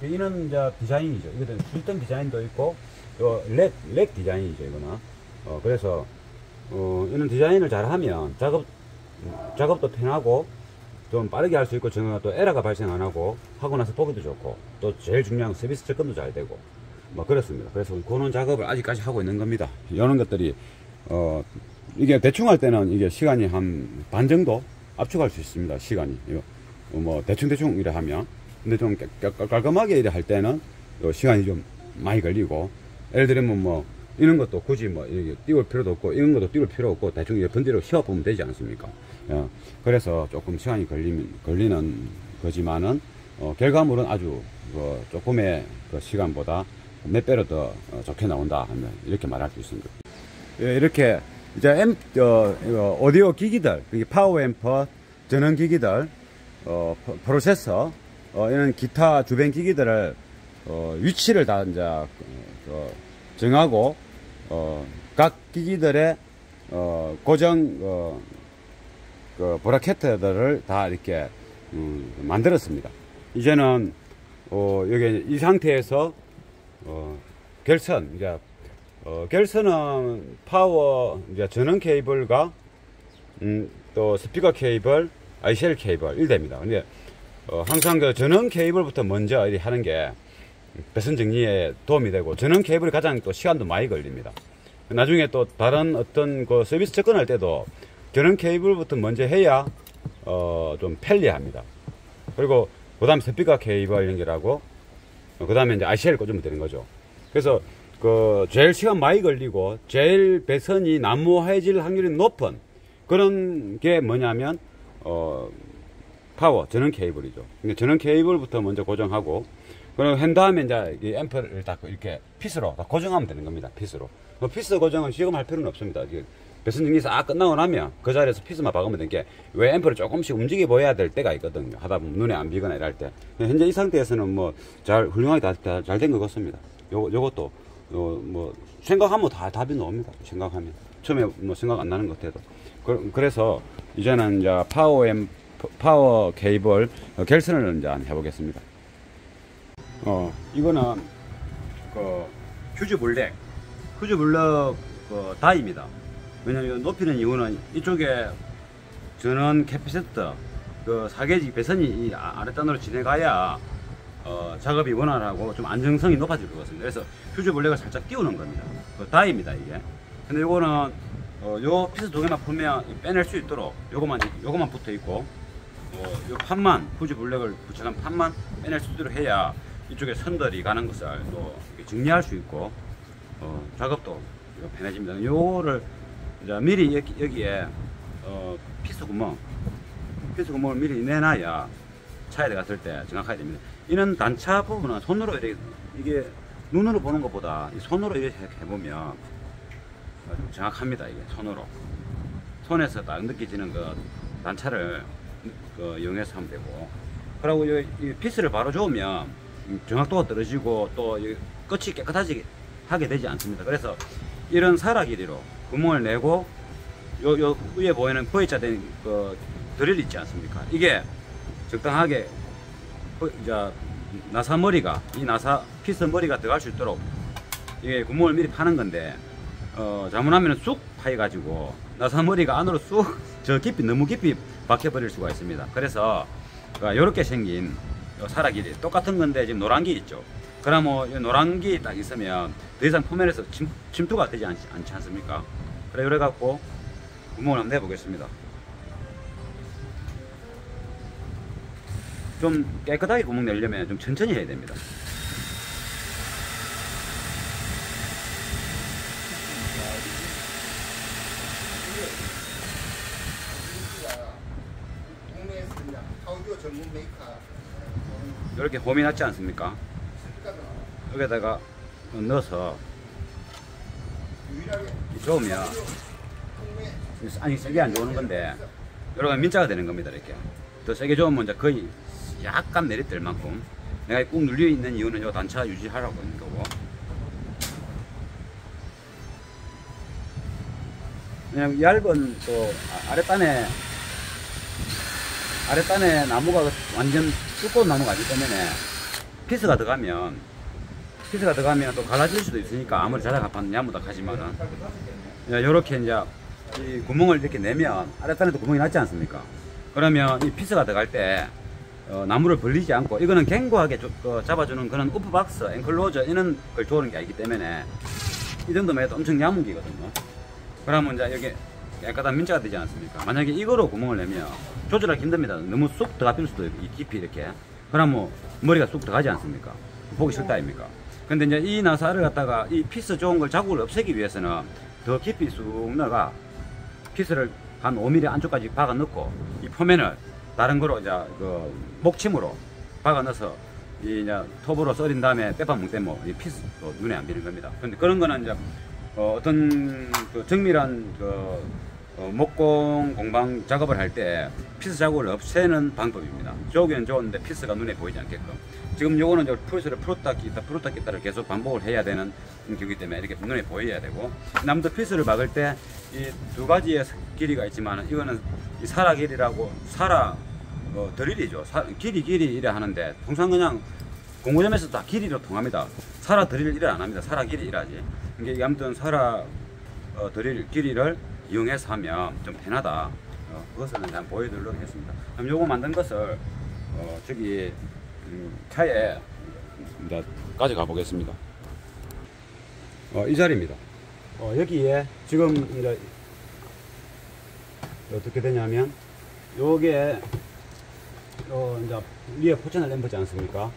이는 이제 디자인이죠. 이거는 줄등 디자인도 있고, 렉 디자인이죠, 이거는. 그래서, 이런 디자인을 잘 하면 작업도 편하고, 좀 빠르게 할 수 있고, 정말 또 에러가 발생 안 하고, 하고 나서 보기도 좋고, 또 제일 중요한 건 서비스 접근도 잘 되고, 뭐 그렇습니다. 그래서 그런 작업을 아직까지 하고 있는 겁니다. 이런 것들이, 이게 대충 할 때는 이게 시간이 한 반 정도 압축할 수 있습니다. 시간이. 뭐 대충 이래 하면. 근데 좀 깔끔하게 이래 할 때는 시간이 좀 많이 걸리고, 예를 들면 뭐 이런 것도 굳이 뭐 이렇게 띄울 필요도 없고, 이런 것도 띄울 필요 없고, 대충 번대로 씌워보면 되지 않습니까? 그래서 조금 시간이 걸리는 거지만은, 결과물은 아주 조금의 그 시간보다 몇 배로 더 좋게 나온다 하면 이렇게 말할 수 있습니다. 이렇게 이제 오디오 기기들, 파워 앰프, 전원 기기들, 프로세서, 이런 기타 주변 기기들을 위치를 다 이제 정하고, 각 기기들의 고정 브라켓들을 다 이렇게 만들었습니다. 이제는 여기 이 상태에서 결선, 이제 결선은 파워 이제 전원 케이블과 또 스피커 케이블, ICL 케이블 1대입니다. 근데 항상 그 전원 케이블부터 먼저 하는 게 배선 정리에 도움이 되고, 전원 케이블이 가장 또 시간도 많이 걸립니다. 나중에 또 다른 어떤 그 서비스 접근할 때도 전원 케이블부터 먼저 해야 좀 편리합니다. 그리고 그 다음에 스피커 케이블 연결하고, 그 다음에 이제 ICL 꽂으면 되는 거죠. 그래서 제일 시간 많이 걸리고 제일 배선이 난무해질 확률이 높은 그런 게 뭐냐면 파워 전원 케이블이죠. 그러니까 전원 케이블부터 먼저 고정하고, 그리고 한 다음에 이제 이 앰프를 딱 이렇게 핏으로 다 고정하면 되는 겁니다. 핏으로. 피스 고정은 지금 할 필요는 없습니다. 배선 정리 싹 끝나고 나면 그 자리에서 피스만 박으면 되는 게, 왜 앰프를 조금씩 움직여 보여야 될 때가 있거든요. 하다 보면 눈에 안 비거나 이럴 때. 현재 이 상태에서는 뭐 훌륭하게 잘 된 것 같습니다. 요것도 뭐 생각하면 다 답이 나옵니다. 생각하면 처음에 뭐 생각 안 나는 것 같아도. 그래서 이제는 이제 파워 케이블 결선을 이제 해보겠습니다. 이거는 휴즈 블랙 다이입니다. 왜냐면 높이는 이유는 이쪽에 전원 캐피세터 사계지 배선이 이 아랫단으로 지나가야 작업이 원활하고 좀 안정성이 높아질 것 같습니다. 그래서 휴즈 블랙을 살짝 띄우는 겁니다. 다이입니다, 이게. 근데 요거는 요 피스 두 개만 풀면 빼낼 수 있도록 요거만 붙어 있고, 요 판만, 휴즈 블랙을 붙여놓은 판만 빼낼 수 있도록 해야 이쪽에 선들이 가는 것을 또 정리할 수 있고, 작업도 편해집니다. 요거를 이제 미리 여기에 피스 구멍을 미리 내놔야 차에 갔을 때 정확하게 됩니다. 이런 단차 부분은 손으로 이게 눈으로 보는 것보다 손으로 이렇게 해보면 좀 정확합니다. 이게 손에서 딱 느껴지는 그 단차를 이용해서 하면 되고, 그리고 이 피스를 바로 좋으면 정확도가 떨어지고 또 끝이 깨끗하게 하게 되지 않습니다. 그래서 이런 사라 길이로 구멍을 내고, 요 위에 보이는 V자 된 드릴 있지 않습니까? 이게 적당하게 이제 나사 머리가, 피스 머리가 들어갈 수 있도록 이게 구멍을 미리 파는 건데, 잘못하면 쑥 파여가지고 나사 머리가 안으로 쑥 너무 깊이 박혀버릴 수가 있습니다. 그래서 이렇게 생긴 사라 길이 똑같은 건데, 지금 노란 길 있죠. 그러면 노란 길이 딱 있으면 더 이상 표면에서 침투가 되지 않지 않습니까? 그래 갖고 구멍을 한번 내보겠습니다. 좀 깨끗하게 구멍 내려면 좀 천천히 해야 됩니다. 이렇게 홈이 났지 않습니까? 여기다가 넣어서 좋으면, 아니 세게 안 좋은 건데 여러가 민자가 되는 겁니다. 이렇게 더 세게 좋으면 이제 거의 약간 내리뜰 만큼, 내가 꾹 눌려 있는 이유는 요 단차 유지하라고 있는 거고, 그냥 얇은 또 아랫단에 나무가 완전 두꺼운 나무가 아니기 때문에 피스가 들어가면 또 갈라질 수도 있으니까 아무리 자작합하는 야무닥하지만은 요렇게 이제 이 구멍을 이렇게 내면 아랫단에도 구멍이 났지 않습니까? 그러면 이 피스가 들어갈 때 나무를 벌리지 않고, 이거는 견고하게 잡아주는 그런 우프박스, 앵클로저 이런 걸 조르는 게 아니기 때문에 이 정도만 해도 엄청 얇은 기거든요. 그러면 이제 여기 깨끗한 민자가 되지 않습니까? 만약에 이거로 구멍을 내면 조절하기 힘듭니다. 너무 쑥 들어갈 수도 있고, 이 깊이 이렇게. 그러면 머리가 쑥 들어가지 않습니까? 보기 싫다 아닙니까? 근데 이제 이 나사를 갖다가 이 피스 좋은 걸 자국을 없애기 위해서는 더 깊이 쑥 넣어가 피스를 한 5mm 안쪽까지 박아 넣고, 이 표면을 다른 거로 이제 그 목침으로 박아 넣어서 이 이제 톱으로 썰인 다음에 빼pa 뭉떼면 이 피스도 눈에 안 비는 겁니다. 근데 그런 거는 이제 어떤 그 정밀한 목공 공방 작업을 할 때 피스 자국을 없애는 방법입니다. 좋기는 좋은데 피스가 눈에 보이지 않게끔. 지금 요거는 이제 피스를 풀었다 꼈다를 계속 반복을 해야 되는 기기 때문에 이렇게 눈에 보여야 되고, 남도 피스를 막을 때 이 두 가지의 길이가 있지만, 이거는 이 사라 길이라고, 사라 드릴이죠. 길이 이래 하는데 통상 그냥 공구점에서 다 길이로 통합니다. 사라 드릴 이래 안 합니다. 사라 길이 이라지. 이게 아무튼 사라 드릴 길이를 이용해서 하면 좀 편하다. 그것을 한번 보여드리도록 하겠습니다. 그럼 요거 만든 것을 저기 차에 이제 가져가 보겠습니다. 이 자리입니다. 여기에 지금 이제 어떻게 되냐면, 요게 이제 위에 포천을 램프지 않습니까?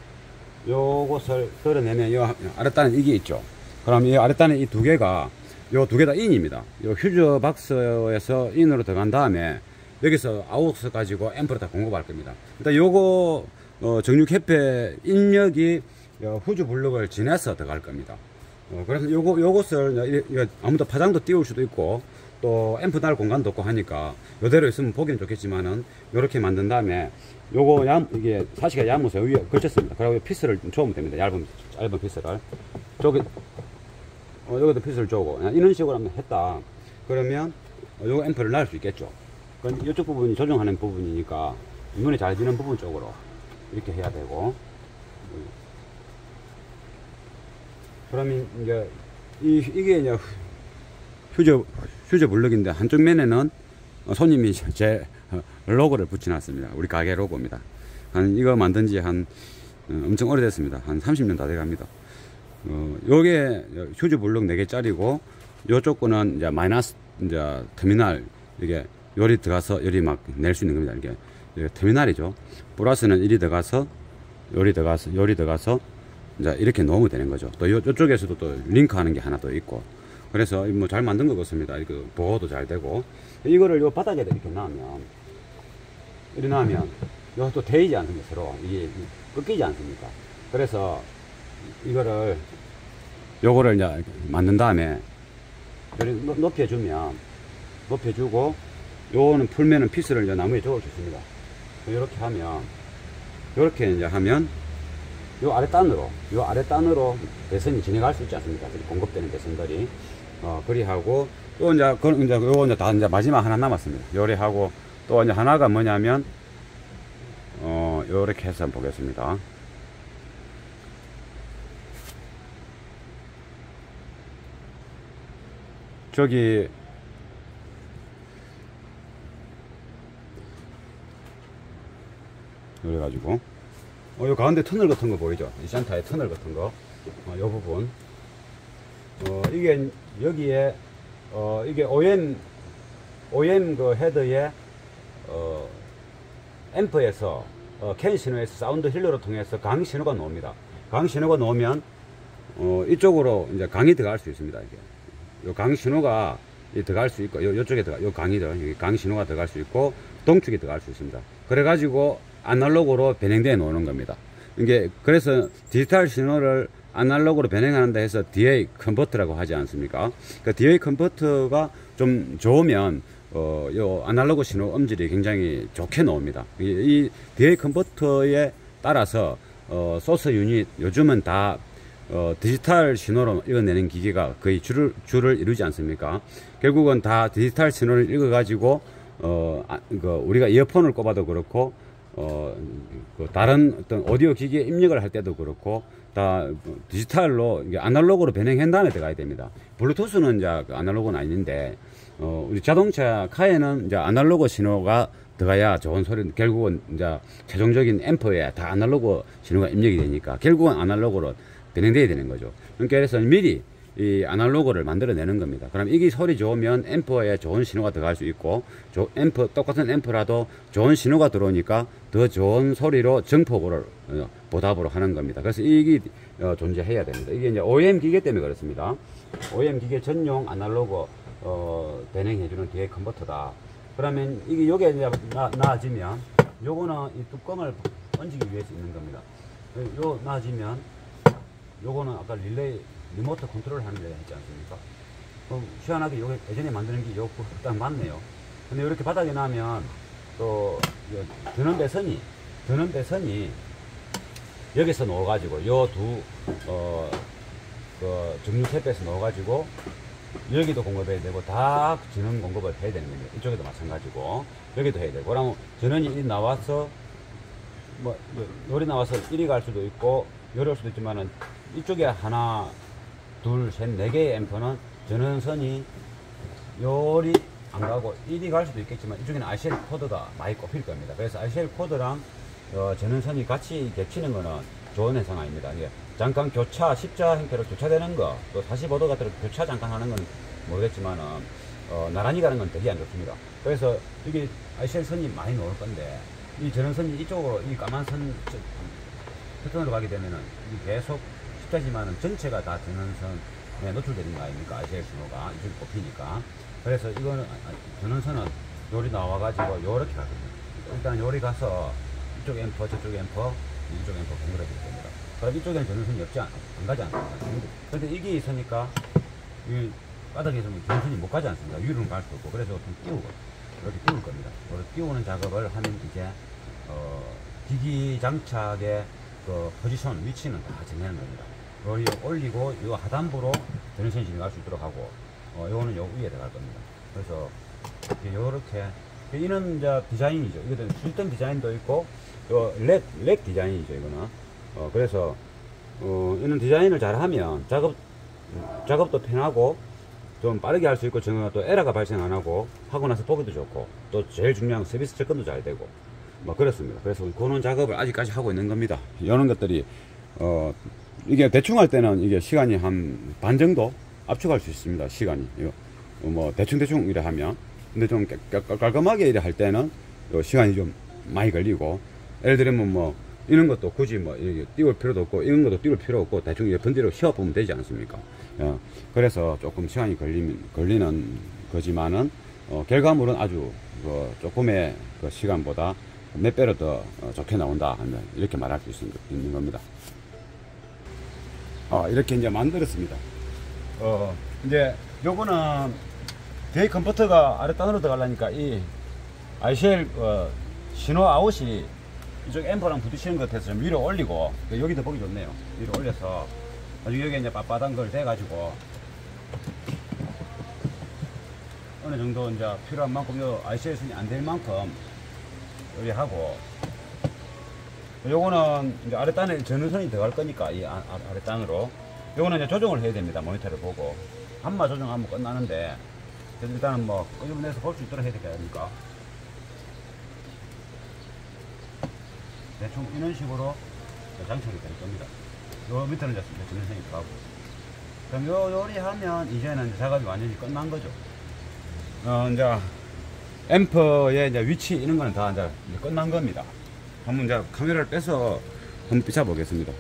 요것을 덜어내면 요 아랫단에 이게 있죠. 그럼 이 아랫단에 이 두 개가, 요 두 개 다 인입니다. 요 휴즈 박스에서 인으로 들어간 다음에 여기서 아웃을 가지고 앰프를 다 공급할 겁니다. 일단 요거 정류 캡의 인력이 후즈 블록을 지나서 들어갈 겁니다. 그래서 요것을 아무도 파장도 띄울 수도 있고, 또 앰프 달 공간도 없고 하니까 요대로 있으면 보기는 좋겠지만은, 요렇게 만든 다음에 요거 이게 사시가 얇아서 위에 걸쳤습니다. 그리고 피스를 조으면 됩니다. 얇은 피스를 여기도 피스를 조고 이런 식으로 한번 했다. 그러면 요거 앰프를 날 수 있겠죠. 그럼 이쪽 부분이 조정하는 부분이니까 눈에 잘 비는 부분 쪽으로 이렇게 해야 되고, 그러면 이제 이게 이제 휴즈 블럭인데, 한쪽 면에는 손님이 제 로고를 붙여놨습니다. 우리 가게 로고입니다. 이거 만든 지 엄청 오래됐습니다. 한 30년 다 돼갑니다. 요게 휴즈 블럭 4개짜리고, 요쪽 거는 이제 마이너스 이제 터미널, 이게 열이 들어가서 열이 막 낼 수 있는 겁니다. 이게 터미널이죠. 플러스는 열이 들어가서 열이 들어가서 이제 이렇게 놓으면 되는 거죠. 또 요쪽에서도 또 링크하는 게 하나 더 있고, 그래서 뭐 잘 만든 것 같습니다. 이거 보호도 잘 되고, 이거를 요 바닥에다 이렇게 놔면 요것도 데이지 않습니까? 서로 이게 꺾이지 않습니까? 그래서 요거를 이제 만든 다음에 높여주고, 요거는 풀면은 피스를 이제 나무에 적을 수 있습니다. 요렇게 이제 하면 요 아랫단으로 배선이 진행할 수 있지 않습니까? 공급되는 배선들이. 그리하고, 또 요거 이제 다 이제 마지막 하나 남았습니다. 요리하고, 또 이제 하나가 뭐냐면, 요렇게 해서 한번 보겠습니다. 저기, 그래가지고, 요 가운데 터널 같은 거 보이죠? 이 센터에 터널 같은 거, 요 부분. 이게, 여기에, 이게 OM 그 헤드에, 앰프에서, 캔 신호에서 사운드 힐러를 통해서 강 신호가 나옵니다. 강 신호가 나오면, 이쪽으로 이제 강이 들어갈 수 있습니다, 이게. 요 강 신호가 들어갈 수 있고, 요쪽에 요 여기 강 신호가 들어갈 수 있고, 동축이 들어갈 수 있습니다. 그래가지고, 아날로그로 변형되어 놓는 겁니다. 이게, 그래서 디지털 신호를 아날로그로 변형한다 해서 DA 컨버터라고 하지 않습니까? 그 DA 컨버터가 좀 좋으면, 요 아날로그 신호 음질이 굉장히 좋게 나옵니다. 이 DA 컨버터에 따라서, 소스 유닛, 요즘은 다, 디지털 신호로 읽어내는 기기가 거의 줄을 이루지 않습니까? 결국은 다 디지털 신호를 읽어가지고, 우리가 이어폰을 꼽아도 그렇고, 그 다른 어떤 오디오 기기에 입력을 할 때도 그렇고 다 디지털로 이게 아날로그로 변형한 다음에 들어가야 됩니다. 블루투스는 이제 아날로그는 아닌데 우리 자동차 카에는 이제 아날로그 신호가 들어가야 좋은 소리, 결국은 이제 최종적인 앰프에 다 아날로그 신호가 입력이 되니까 결국은 아날로그로 변형돼야 되는 거죠. 그러니까 그래서 미리 이 아날로그를 만들어내는 겁니다. 그럼 이게 소리 좋으면 앰프에 좋은 신호가 들어갈 수 있고, 똑같은 앰프라도 좋은 신호가 들어오니까 더 좋은 소리로 정폭을 보답으로 하는 겁니다. 그래서 이게 존재해야 됩니다. 이게 이제 OEM 기계 때문에 그렇습니다. OEM 기계 전용 아날로그 변형해주는 기계 컨버터다. 그러면 이게 요게 이제 나아지면 요거는 이 뚜껑을 얹기 위해서 있는 겁니다. 요 나아지면 요거는 아까 릴레이 리모트 컨트롤 하는 데 했지 않습니까? 그럼 시원하게 요게 예전에 만드는 게 요거 딱 맞네요. 근데 이렇게 바닥에 나면 또 드는 배선이 여기서 넣어가지고 요 두 그 정류 탭에서 넣어가지고 여기도 공급해야 되고 다 전원 공급을 해야 되는 겁니다. 이쪽에도 마찬가지고 여기도 해야 되고, 그러면 전원이 나와서 뭐 요리 나와서 이리 갈 수도 있고 요리 올 수도 있지만은 이쪽에 하나 둘 셋 네 개의 앰프는 전원선이 요리 안 가고 이리 갈 수도 있겠지만 이쪽에는 RCL 코드가 많이 꼽힐 겁니다. 그래서 RCL 코드랑 전원선이 같이 겹치는 거는 좋은 현상 아닙니다. 이게 잠깐 교차, 십자 형태로 교차되는 거, 또 45도 같은 교차 잠깐 하는 건 모르겠지만은, 나란히 가는 건 되게 안 좋습니다. 그래서 이게 RCL 선이 많이 나올 건데, 이 전원선이 이쪽으로, 이 까만 선, 패턴으로 가게 되면은, 이게 계속 십자지만은 전체가 다 전원선에 노출되는 거 아닙니까? RCL 신호가. 이쪽이 꼽히니까. 그래서 이거는, 전원선은 요리 나와가지고 요렇게 가거든요. 일단 요리 가서, 이쪽 앰프, 저쪽 앰프, 이쪽 앰프 공급해 줄 겁니다. 그럼 이쪽에는 전원선이 안 가지 않습니다. 그런데 이게 있으니까 이 바닥에서 전선이 못 가지 않습니다. 위로는 갈 수 없고, 그래서 좀 띄우고 이렇게 띄울 겁니다. 이렇게 띄우는 작업을 하면 이제 기기 장착의 그 포지션 위치는 다 정하는 겁니다. 요리 올리고 요 하단부로 전선이 진행할 수 있도록 하고, 요거는 요 위에 들어갈 겁니다. 그래서 요렇게 이는 이제 디자인이죠. 이거는 실전 디자인도 있고 요 렉 디자인이죠. 이거는. 그래서 이런 디자인을 잘 하면 작업도 편하고 좀 빠르게 할 수 있고, 또 에러가 발생 안 하고 하고 나서 보기도 좋고, 또 제일 중요한 서비스 접근도 잘 되고 뭐 그렇습니다. 그래서 그런 작업을 아직까지 하고 있는 겁니다. 이런 것들이 이게 대충 할 때는 이게 시간이 한 반 정도 압축할 수 있습니다. 시간이 뭐 대충 이래 하면. 근데 좀 깔끔하게 이래 할 때는 시간이 좀 많이 걸리고, 예를 들면 뭐 이런 것도 굳이 뭐 이렇게 띄울 필요도 없고, 이런 것도 띄울 필요 없고, 대충 번지로 씌워보면 되지 않습니까? 그래서 조금 시간이 걸리는 거지만은, 결과물은 아주 조금의 그 시간보다 몇 배로 더 좋게 나온다 하면 이렇게 말할 수 있는 겁니다. 이렇게 이제 만들었습니다. 이제 요거는 데이 컨버터가 아랫단으로 들어가려니까 이 RCL 신호 아웃이 이쪽 앰프랑 부딪히는 것 같아서 좀 위로 올리고, 여기도 보기 좋네요. 위로 올려서 나중에 여기 이제 빳빳한 걸 대가지고 어느 정도 이제 필요한 만큼 요 RCL 선이 안 될 만큼 여기 하고, 요거는 이제 아랫단에 전원선이 들어갈 거니까 이 아랫단으로 요거는 이제 조정을 해야 됩니다. 모니터를 보고 한마 조정하면 끝나는데, 일단은 뭐 끄집어내서 볼 수 있도록 해야 되니까 대충 이런 식으로 장착이 될 겁니다. 요 밑에는 이제 전선이 들어가고, 그럼 요리 하면 이제는 작업이 완전히 끝난 거죠. 이제 앰프의 이제 위치 이런 거는 다 이제 끝난 겁니다. 한번 이제 카메라를 빼서 한번 비춰 보겠습니다.